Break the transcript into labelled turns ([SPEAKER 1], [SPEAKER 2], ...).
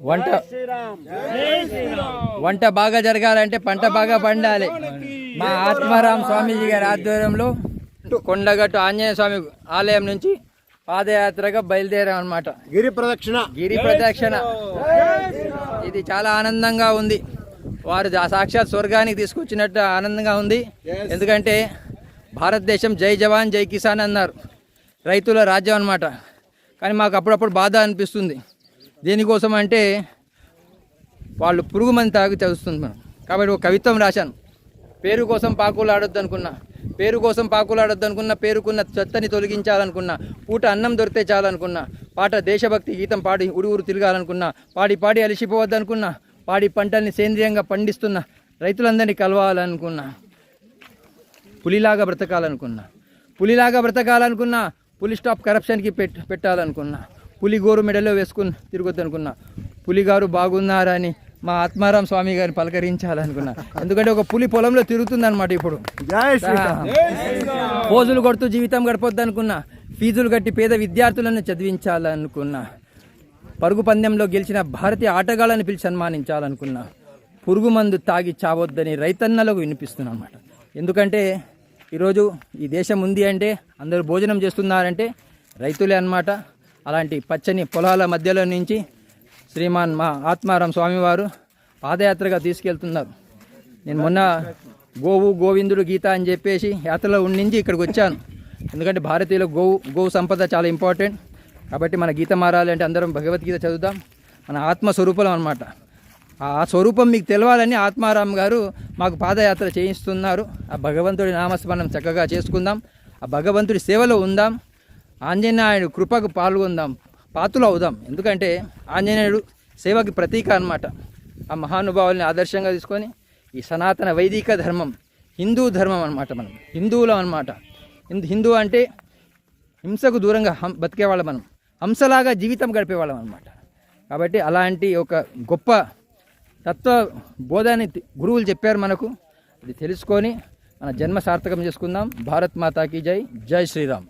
[SPEAKER 1] వంట వంట బాగా జరగాలంటే పంట బాగా పండాలి. మా ఆత్మారాం స్వామీజీ గారి ఆధ్వర్యంలో కొండగట్టు ఆంజనేయ స్వామి ఆలయం నుంచి పాదయాత్రగా బయలుదేరాం అన్నమాట. గిరి ప్రదక్షిణ ఇది చాలా ఆనందంగా ఉంది. వారు సాక్షాత్ స్వర్గానికి తీసుకొచ్చినట్టు ఆనందంగా ఉంది. ఎందుకంటే భారతదేశం జై జవాన్ జై కిసాన్ అన్నారు, రైతుల రాజ్యం అన్నమాట. కానీ మాకు అప్పుడప్పుడు బాధ అనిపిస్తుంది. దేనికోసం అంటే వాళ్ళు పురుగు మంది తాగి తెలుస్తుంది మనం. కాబట్టి ఒక కవిత్వం రాశాను. పేరు కోసం పాకులాడొద్దు అనుకున్నా, పేరుకున్న చెత్తని తొలగించాలనుకున్నా, పూట అన్నం దొరికితే చాలనుకున్నా, పాట దేశభక్తి గీతం పాడి ఊరు తిరగాలనుకున్నా, పాడి అలిసిపోవద్దనుకున్నా, పాడి పంటల్ని సేంద్రియంగా పండిస్తున్న రైతులందరినీ కలవాలనుకున్నా, పులిలాగా బ్రతకాలనుకున్నా, పులి స్టాప్ కరప్షన్కి పెట్టాలనుకున్నా, పులి గోరు మెడలో వేసుకుని తిరగొద్దు అనుకున్నా, పులిగారు బాగున్నారని మా ఆత్మారాం స్వామి గారిని పలకరించాలనుకున్నా. ఎందుకంటే ఒక పులి పొలంలో తిరుగుతుంది అనమాట. ఇప్పుడు పోజులు కొడుతూ జీవితం గడపొద్దు అనుకున్నా, ఫీజులు కట్టి పేద విద్యార్థులను చదివించాలనుకున్నా, పరుగు పందెంలో గెలిచిన భారతీయ ఆటగాళ్ళని పిలిచి సన్మానించాలనుకున్నా, పురుగు మందు తాగి చావొద్దని రైతన్నలకు వినిపిస్తున్నా అన్నమాట. ఎందుకంటే ఈరోజు ఈ దేశం ఉంది అంటే, అందరూ భోజనం చేస్తున్నారంటే రైతులే అన్నమాట. అలాంటి పచ్చని పొలాల మధ్యలో నుంచి శ్రీమాన్ మా ఆత్మారాం స్వామివారు పాదయాత్రగా తీసుకెళ్తున్నారు. నేను మొన్న గోవిందుడు గీత అని చెప్పేసి యాత్రలో ఉండించి ఇక్కడికి వచ్చాను. ఎందుకంటే భారతీయుల గోవు సంపద చాలా ఇంపార్టెంట్. కాబట్టి మన గీత మారాలంటే అందరం భగవద్గీత చదువుదాం. మన ఆత్మస్వరూపం అన్నమాట. ఆ స్వరూపం మీకు తెలవాలని ఆత్మారాం గారు మాకు పాదయాత్ర చేయిస్తున్నారు. ఆ భగవంతుడి నామస్మరణం చక్కగా చేసుకుందాం, ఆ భగవంతుడి సేవలో ఉందాం, ఆంజనేయుడు కృపకు పాల్గొందాం, పాత్రలు అవుదాం. ఎందుకంటే ఆంజనేయుడు సేవకి ప్రతీక అన్నమాట. ఆ మహానుభావుల్ని ఆదర్శంగా తీసుకొని ఈ సనాతన వైదిక ధర్మం, హిందూ ధర్మం అన్నమాట. మనం హిందువులం అన్నమాట. హిందూ అంటే హింసకు దూరంగా బతికేవాళ్ళం, మనం హంసలాగా జీవితం గడిపేవాళ్ళం అన్నమాట. కాబట్టి అలాంటి ఒక గొప్ప తత్వ బోధాన్ని గురువులు చెప్పారు మనకు. అది తెలుసుకొని మన జన్మ సార్థకం చేసుకుందాం. భారత్ మాతాకి జై. జై శ్రీరామ్.